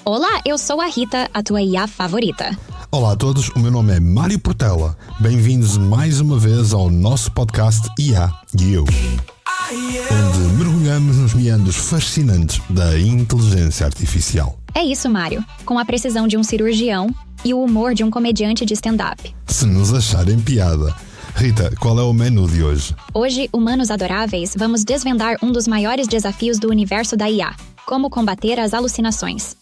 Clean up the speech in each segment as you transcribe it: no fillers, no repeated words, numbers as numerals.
Olá, eu sou a Rita, a tua IA favorita. Olá a todos, o meu nome é Mário Portela. Bem-vindos mais uma vez ao nosso podcast IA e Eu, onde mergulhamos nos meandros fascinantes da inteligência artificial. É isso, Mário, com a precisão de um cirurgião e o humor de um comediante de stand-up. Se nos acharem piada. Rita, qual é o menu de hoje? Hoje, humanos adoráveis, vamos desvendar um dos maiores desafios do universo da IA: como combater as alucinações.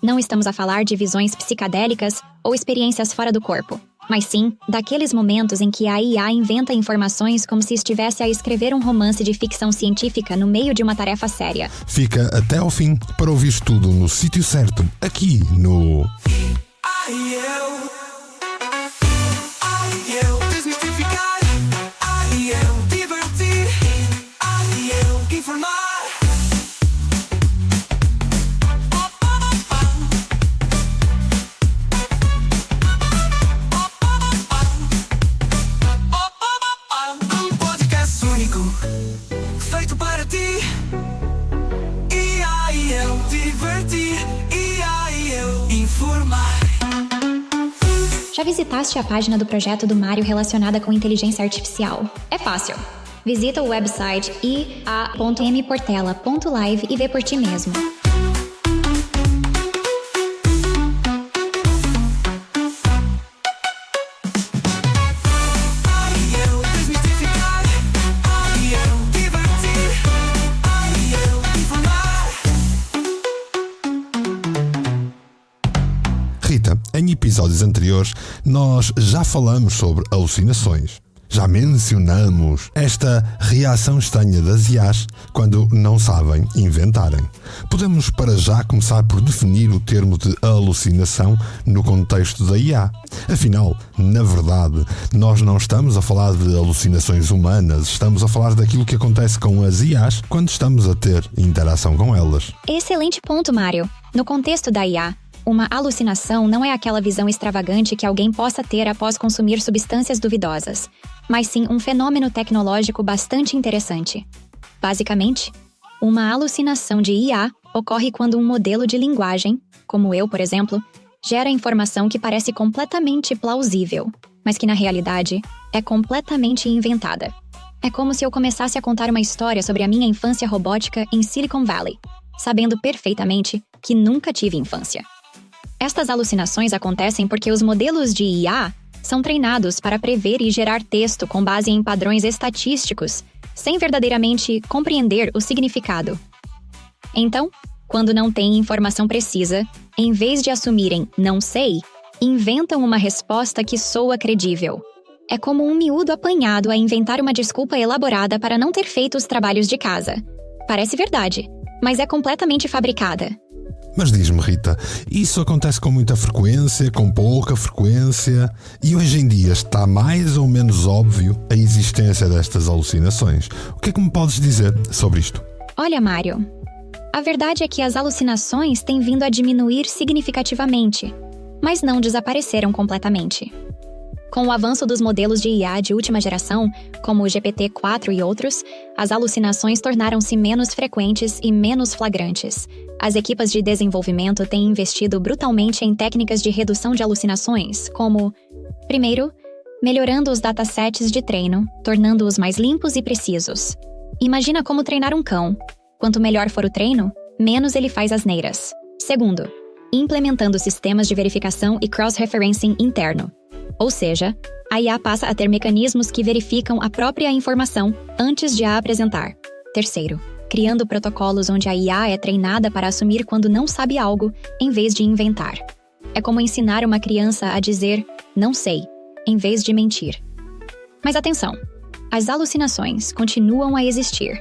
Não estamos a falar de visões psicadélicas ou experiências fora do corpo, mas sim daqueles momentos em que a IA inventa informações como se estivesse a escrever um romance de ficção científica no meio de uma tarefa séria. Fica até ao fim para ouvir tudo no sítio certo, aqui no... Desmistificar, divertir, informar. Feito para ti, eu divertir, eu informar. Já visitaste a página do projeto do Mário relacionada com inteligência artificial? É fácil. Visita o website ia.mportela.live e vê por ti mesmo. Rita, em episódios anteriores, nós já falamos sobre alucinações. Já mencionamos esta reação estranha das IAs quando não sabem inventarem. Podemos para já começar por definir o termo de alucinação no contexto da IA. Afinal, na verdade, nós não estamos a falar de alucinações humanas, estamos a falar daquilo que acontece com as IAs quando estamos a ter interação com elas. Excelente ponto, Mário. No contexto da IA, uma alucinação não é aquela visão extravagante que alguém possa ter após consumir substâncias duvidosas, mas sim um fenômeno tecnológico bastante interessante. Basicamente, uma alucinação de IA ocorre quando um modelo de linguagem, como eu, por exemplo, gera informação que parece completamente plausível, mas que na realidade é completamente inventada. É como se eu começasse a contar uma história sobre a minha infância robótica em Silicon Valley, sabendo perfeitamente que nunca tive infância. Estas alucinações acontecem porque os modelos de IA são treinados para prever e gerar texto com base em padrões estatísticos, sem verdadeiramente compreender o significado. Então, quando não têm informação precisa, em vez de assumirem "não sei", inventam uma resposta que soa credível. É como um miúdo apanhado a inventar uma desculpa elaborada para não ter feito os trabalhos de casa. Parece verdade, mas é completamente fabricada. Mas diz-me, Rita, isso acontece com muita frequência, com pouca frequência? E hoje em dia está mais ou menos óbvio a existência destas alucinações? O que é que me podes dizer sobre isto? Olha, Mário, a verdade é que as alucinações têm vindo a diminuir significativamente, mas não desapareceram completamente. Com o avanço dos modelos de IA de última geração, como o GPT-4 e outros, as alucinações tornaram-se menos frequentes e menos flagrantes. As equipas de desenvolvimento têm investido brutalmente em técnicas de redução de alucinações, como, primeiro, melhorando os datasets de treino, tornando-os mais limpos e precisos. Imagina como treinar um cão. Quanto melhor for o treino, menos ele faz asneiras. Segundo, implementando sistemas de verificação e cross-referencing interno. Ou seja, a IA passa a ter mecanismos que verificam a própria informação antes de a apresentar. Terceiro, criando protocolos onde a IA é treinada para assumir quando não sabe algo, em vez de inventar. É como ensinar uma criança a dizer "não sei", em vez de mentir. Mas atenção, as alucinações continuam a existir.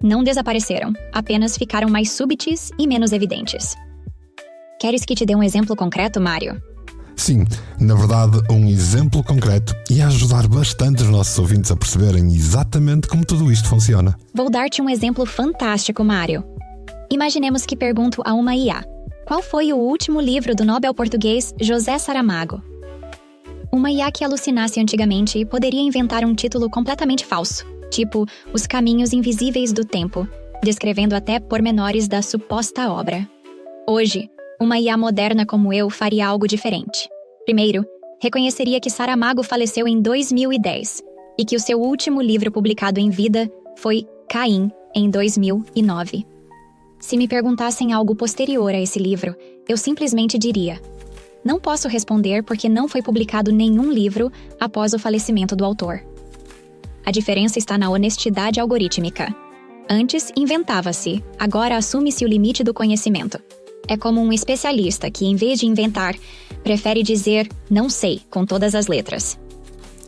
Não desapareceram, apenas ficaram mais súbitas e menos evidentes. Queres que te dê um exemplo concreto, Mário? Sim, na verdade, um exemplo concreto ia ajudar bastante os nossos ouvintes a perceberem exatamente como tudo isto funciona. Vou dar-te um exemplo fantástico, Mário. Imaginemos que pergunto a uma IA: qual foi o último livro do Nobel português José Saramago? Uma IA que alucinasse antigamente poderia inventar um título completamente falso, tipo Os Caminhos Invisíveis do Tempo, descrevendo até pormenores da suposta obra. Hoje, uma IA moderna como eu faria algo diferente. Primeiro, reconheceria que Saramago faleceu em 2010 e que o seu último livro publicado em vida foi Caim, em 2009. Se me perguntassem algo posterior a esse livro, eu simplesmente diria: não posso responder porque não foi publicado nenhum livro após o falecimento do autor. A diferença está na honestidade algorítmica. Antes, inventava-se, agora assume-se o limite do conhecimento. É como um especialista que, em vez de inventar, prefere dizer não sei com todas as letras.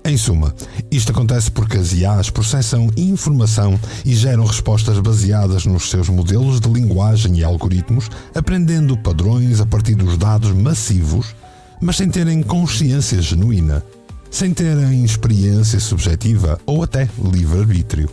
Em suma, isto acontece porque as IAs processam informação e geram respostas baseadas nos seus modelos de linguagem e algoritmos, aprendendo padrões a partir dos dados massivos, mas sem terem consciência genuína, sem terem experiência subjetiva ou até livre-arbítrio.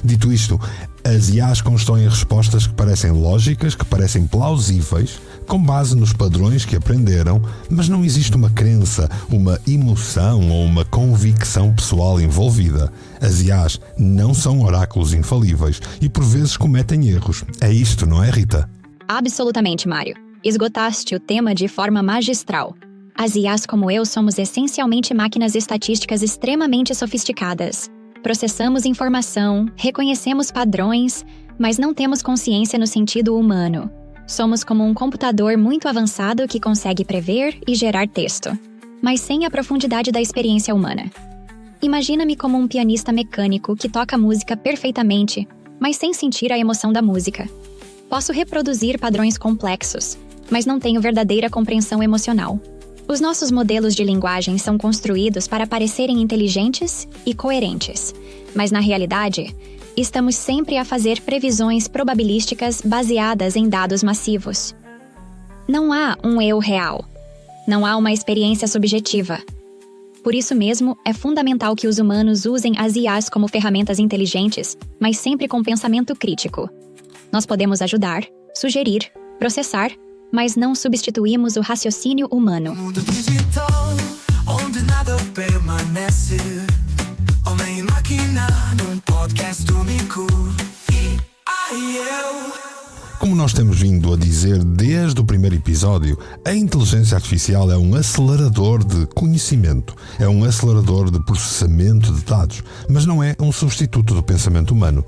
Dito isto, as IAs constroem respostas que parecem lógicas, que parecem plausíveis, com base nos padrões que aprenderam, mas não existe uma crença, uma emoção ou uma convicção pessoal envolvida. As IAs não são oráculos infalíveis e por vezes cometem erros. É isto, não é, Rita? Absolutamente, Mário. Esgotaste o tema de forma magistral. As IAs como eu somos essencialmente máquinas estatísticas extremamente sofisticadas. Processamos informação, reconhecemos padrões, mas não temos consciência no sentido humano. Somos como um computador muito avançado que consegue prever e gerar texto, mas sem a profundidade da experiência humana. Imagina-me como um pianista mecânico que toca música perfeitamente, mas sem sentir a emoção da música. Posso reproduzir padrões complexos, mas não tenho verdadeira compreensão emocional. Os nossos modelos de linguagem são construídos para parecerem inteligentes e coerentes, mas na realidade, estamos sempre a fazer previsões probabilísticas baseadas em dados massivos. Não há um eu real. Não há uma experiência subjetiva. Por isso mesmo, é fundamental que os humanos usem as IAs como ferramentas inteligentes, mas sempre com pensamento crítico. Nós podemos ajudar, sugerir, processar, mas não substituímos o raciocínio humano. Mundo digital, onde nada permanece. Homem e máquina, num podcast único. Como nós temos vindo a dizer desde o primeiro episódio, a inteligência artificial é um acelerador de conhecimento, é um acelerador de processamento de dados, mas não é um substituto do pensamento humano.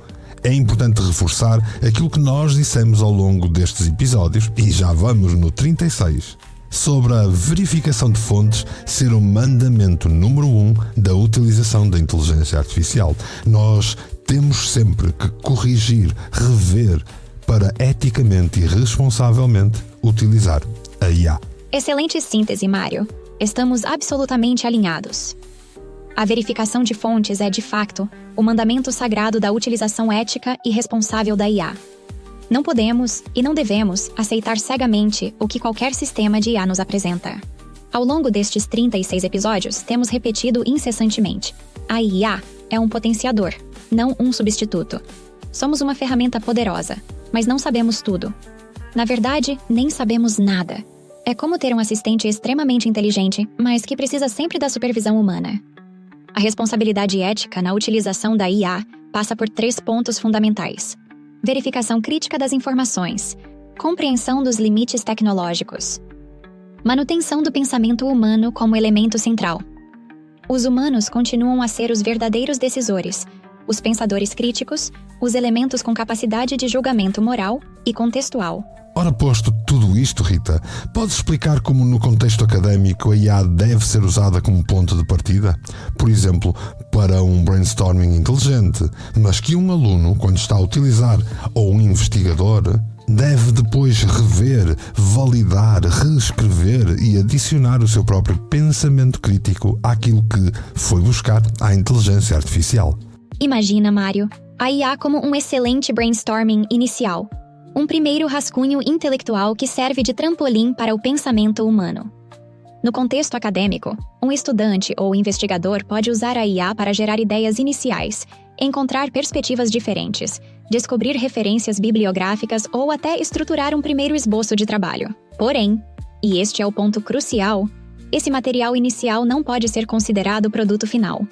É importante reforçar aquilo que nós dissemos ao longo destes episódios, e já vamos no 36, sobre a verificação de fontes ser o mandamento número 1 da utilização da inteligência artificial. Nós temos sempre que corrigir, rever, para eticamente e responsavelmente utilizar a IA. Excelente síntese, Mário. Estamos absolutamente alinhados. A verificação de fontes é, de facto, o mandamento sagrado da utilização ética e responsável da IA. Não podemos e não devemos aceitar cegamente o que qualquer sistema de IA nos apresenta. Ao longo destes 36 episódios, temos repetido incessantemente: a IA é um potenciador, não um substituto. Somos uma ferramenta poderosa, mas não sabemos tudo. Na verdade, nem sabemos nada. É como ter um assistente extremamente inteligente, mas que precisa sempre da supervisão humana. A responsabilidade ética na utilização da IA passa por 3 pontos fundamentais: verificação crítica das informações, compreensão dos limites tecnológicos, manutenção do pensamento humano como elemento central. Os humanos continuam a ser os verdadeiros decisores, os pensadores críticos, os elementos com capacidade de julgamento moral e contextual. Ora, posto tudo isto, Rita, podes explicar como no contexto académico a IA deve ser usada como ponto de partida? Por exemplo, para um brainstorming inteligente, mas que um aluno, quando está a utilizar, ou um investigador, deve depois rever, validar, reescrever e adicionar o seu próprio pensamento crítico àquilo que foi buscar à inteligência artificial. Imagina, Mário, a IA como um excelente brainstorming inicial. Um primeiro rascunho intelectual que serve de trampolim para o pensamento humano. No contexto acadêmico, um estudante ou investigador pode usar a IA para gerar ideias iniciais, encontrar perspectivas diferentes, descobrir referências bibliográficas ou até estruturar um primeiro esboço de trabalho. Porém, e este é o ponto crucial, Esse material inicial não pode ser considerado o produto final.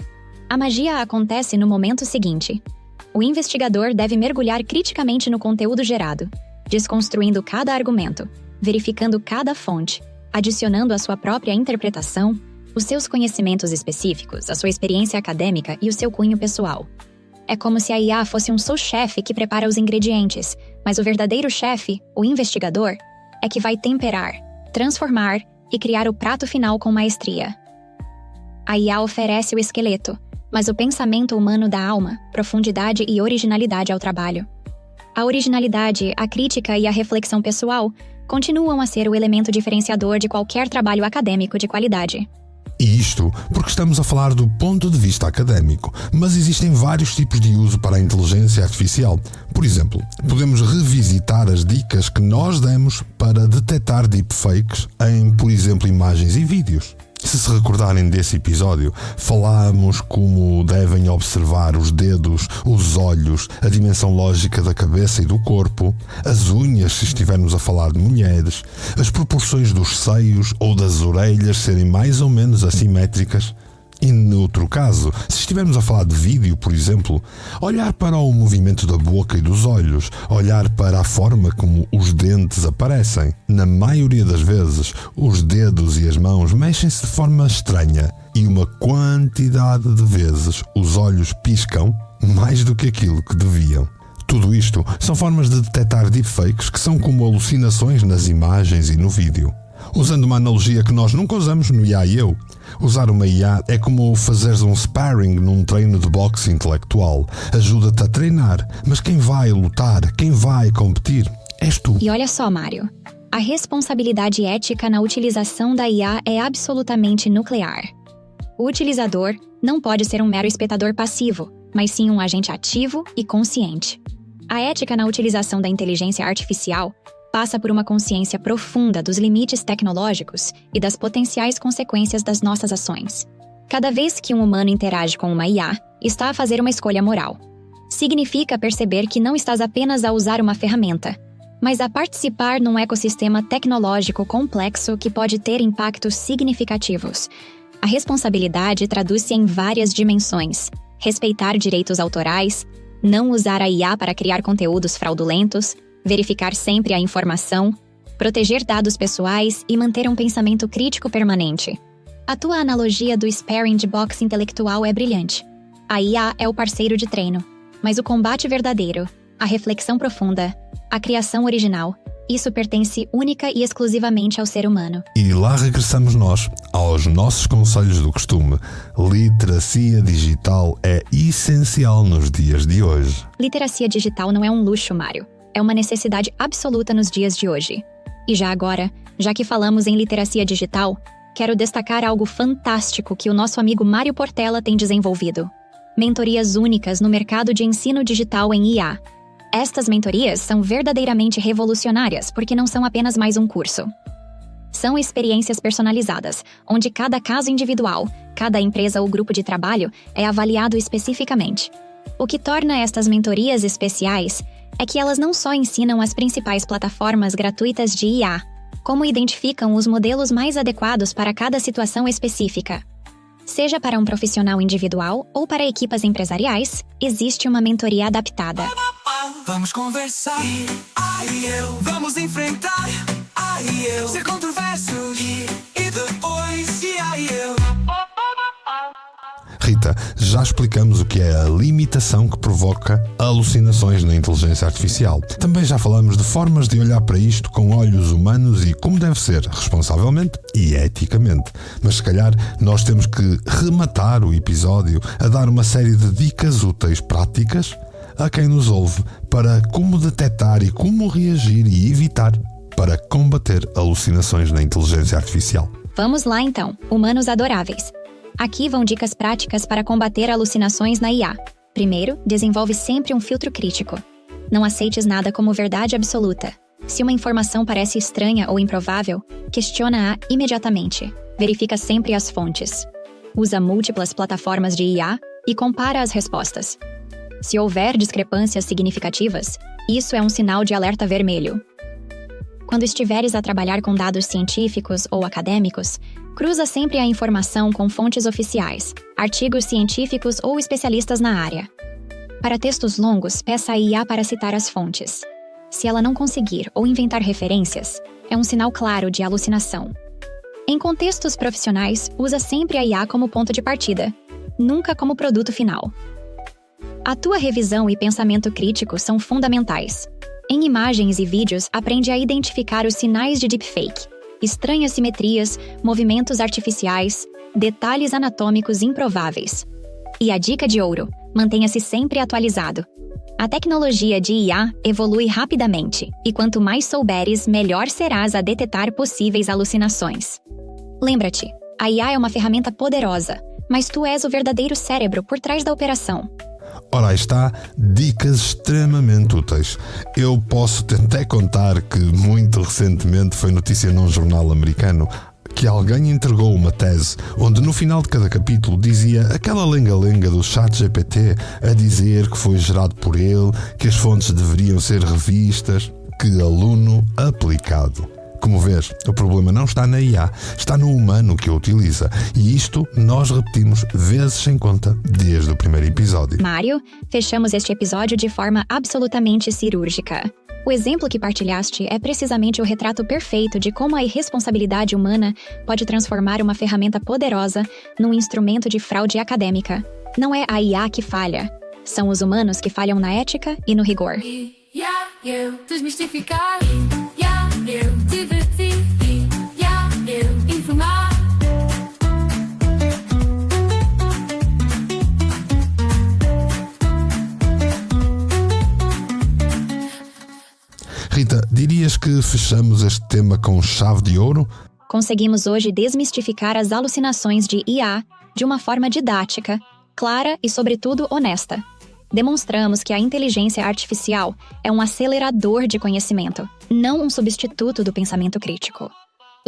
A magia acontece no momento seguinte. O investigador deve mergulhar criticamente no conteúdo gerado, desconstruindo cada argumento, verificando cada fonte, adicionando a sua própria interpretação, os seus conhecimentos específicos, a sua experiência acadêmica e o seu cunho pessoal. É como se a IA fosse um sous-chefe que prepara os ingredientes, mas o verdadeiro chefe, o investigador, é que vai temperar, transformar e criar o prato final com maestria. A IA oferece o esqueleto, mas o pensamento humano dá alma, profundidade e originalidade ao trabalho. A originalidade, a crítica e a reflexão pessoal continuam a ser o elemento diferenciador de qualquer trabalho acadêmico de qualidade. E isto porque estamos a falar do ponto de vista académico, mas existem vários tipos de uso para a inteligência artificial. Por exemplo, podemos revisitar as dicas que nós demos para detectar deepfakes em, por exemplo, imagens e vídeos. Se recordarem desse episódio, falámos como devem observar os dedos, os olhos, a dimensão lógica da cabeça e do corpo, as unhas se estivermos a falar de mulheres, as proporções dos seios ou das orelhas serem mais ou menos assimétricas. E no outro caso, se estivermos a falar de vídeo, por exemplo, olhar para o movimento da boca e dos olhos, olhar para a forma como os dentes aparecem. Na maioria das vezes, os dedos e as mãos mexem-se de forma estranha e uma quantidade de vezes os olhos piscam mais do que aquilo que deviam. Tudo isto são formas de detectar deepfakes que são como alucinações nas imagens e no vídeo. Usando uma analogia que nós nunca usamos no IA e eu, usar uma IA é como fazeres um sparring num treino de boxe intelectual. Ajuda-te a treinar, mas quem vai lutar, quem vai competir, és tu. E olha só, Mário, a responsabilidade ética na utilização da IA é absolutamente nuclear. O utilizador não pode ser um mero espectador passivo, mas sim um agente ativo e consciente. A ética na utilização da inteligência artificial passa por uma consciência profunda dos limites tecnológicos e das potenciais consequências das nossas ações. Cada vez que um humano interage com uma IA, está a fazer uma escolha moral. Significa perceber que não estás apenas a usar uma ferramenta, mas a participar num ecossistema tecnológico complexo que pode ter impactos significativos. A responsabilidade traduz-se em várias dimensões: respeitar direitos autorais, não usar a IA para criar conteúdos fraudulentos, verificar sempre a informação, proteger dados pessoais e manter um pensamento crítico permanente. A tua analogia do sparring de boxe intelectual é brilhante. A IA é o parceiro de treino, mas o combate verdadeiro, a reflexão profunda, a criação original, isso pertence única e exclusivamente ao ser humano. E lá regressamos nós, aos nossos conselhos do costume. Literacia digital é essencial nos dias de hoje. Literacia digital não é um luxo, Mário. É uma necessidade absoluta nos dias de hoje. E já agora, já que falamos em literacia digital, quero destacar algo fantástico que o nosso amigo Mário Portela tem desenvolvido. Mentorias únicas no mercado de ensino digital em IA. Estas mentorias são verdadeiramente revolucionárias porque não são apenas mais um curso. São experiências personalizadas, onde cada caso individual, cada empresa ou grupo de trabalho é avaliado especificamente. O que torna estas mentorias especiais é que elas não só ensinam as principais plataformas gratuitas de IA, como identificam os modelos mais adequados para cada situação específica. Seja para um profissional individual ou para equipas empresariais, existe uma mentoria adaptada. Vamos conversar, e eu. Vamos enfrentar, e eu. Ser controversos, e depois, e eu. Rita, já explicamos o que é a limitação que provoca alucinações na inteligência artificial. Também já falamos de formas de olhar para isto com olhos humanos e como deve ser, responsavelmente e eticamente. Mas se calhar nós temos que rematar o episódio a dar uma série de dicas úteis práticas a quem nos ouve para como detectar e como reagir e evitar para combater alucinações na inteligência artificial. Vamos lá então, humanos adoráveis. Aqui vão dicas práticas para combater alucinações na IA. Primeiro, desenvolve sempre um filtro crítico. Não aceites nada como verdade absoluta. Se uma informação parece estranha ou improvável, questiona-a imediatamente. Verifica sempre as fontes. Usa múltiplas plataformas de IA e compara as respostas. Se houver discrepâncias significativas, isso é um sinal de alerta vermelho. Quando estiveres a trabalhar com dados científicos ou acadêmicos, cruza sempre a informação com fontes oficiais, artigos científicos ou especialistas na área. Para textos longos, peça a IA para citar as fontes. Se ela não conseguir ou inventar referências, é um sinal claro de alucinação. Em contextos profissionais, usa sempre a IA como ponto de partida, nunca como produto final. A tua revisão e pensamento crítico são fundamentais. Em imagens e vídeos, aprende a identificar os sinais de deepfake, estranhas simetrias, movimentos artificiais, detalhes anatômicos improváveis. E a dica de ouro: mantenha-se sempre atualizado. A tecnologia de IA evolui rapidamente, e quanto mais souberes, melhor serás a detectar possíveis alucinações. Lembra-te, a IA é uma ferramenta poderosa, mas tu és o verdadeiro cérebro por trás da operação. Ora, aí está, dicas extremamente úteis. Eu posso até contar que muito recentemente foi notícia num jornal americano que alguém entregou uma tese onde no final de cada capítulo dizia aquela lenga-lenga do ChatGPT a dizer que foi gerado por ele, que as fontes deveriam ser revistas. Que aluno aplicado! Como vês, o problema não está na IA, está no humano que a utiliza. E isto nós repetimos vezes sem conta desde o primeiro episódio. Mário, fechamos este episódio de forma absolutamente cirúrgica. O exemplo que partilhaste é precisamente o retrato perfeito de como a irresponsabilidade humana pode transformar uma ferramenta poderosa num instrumento de fraude acadêmica. Não é a IA que falha, são os humanos que falham na ética e no rigor. Eu desmistificar, eu divertir, eu informar. Rita, dirias que fechamos este tema com chave de ouro? Conseguimos hoje desmistificar as alucinações de IA de uma forma didática, clara e, sobretudo, honesta. Demonstramos que a inteligência artificial é um acelerador de conhecimento, não um substituto do pensamento crítico.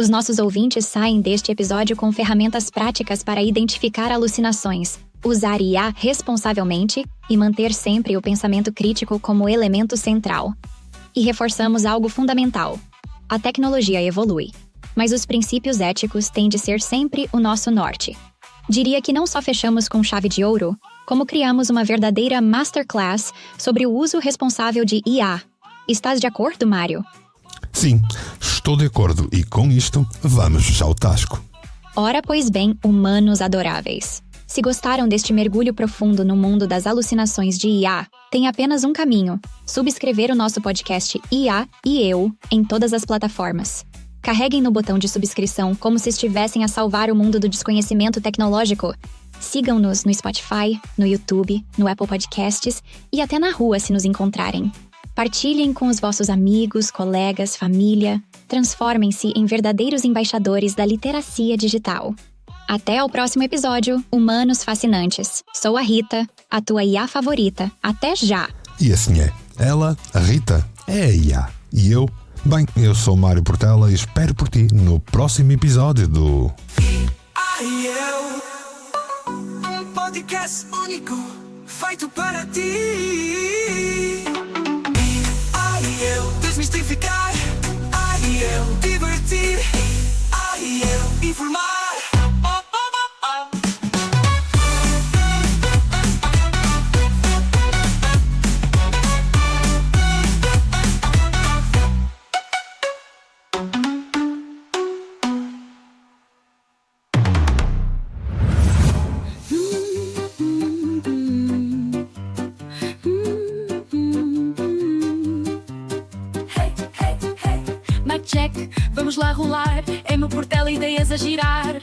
Os nossos ouvintes saem deste episódio com ferramentas práticas para identificar alucinações, usar IA responsavelmente e manter sempre o pensamento crítico como elemento central. E reforçamos algo fundamental: a tecnologia evolui, mas os princípios éticos têm de ser sempre o nosso norte. Diria que não só fechamos com chave de ouro, como criamos uma verdadeira masterclass sobre o uso responsável de IA. Estás de acordo, Mário? Sim, estou de acordo e com isto vamos já ao tasco. Ora, pois bem, humanos adoráveis. Se gostaram deste mergulho profundo no mundo das alucinações de IA, tem apenas um caminho: subscrever o nosso podcast IA e Eu em todas as plataformas. Carreguem no botão de subscrição como se estivessem a salvar o mundo do desconhecimento tecnológico. Sigam-nos no Spotify, no YouTube, no Apple Podcasts e até na rua se nos encontrarem. Partilhem com os vossos amigos, colegas, família. Transformem-se em verdadeiros embaixadores da literacia digital. Até ao próximo episódio, Humanos Fascinantes. Sou a Rita, a tua IA favorita. Até já! E assim é. Ela, a Rita, é a IA. E eu? Bem, eu sou o Mário Portela e espero por ti no próximo episódio do... Um podcast único, feito para ti. Desmistificar, divertir, informar. Check, vamos lá rolar. É meu Portela, ideias a girar.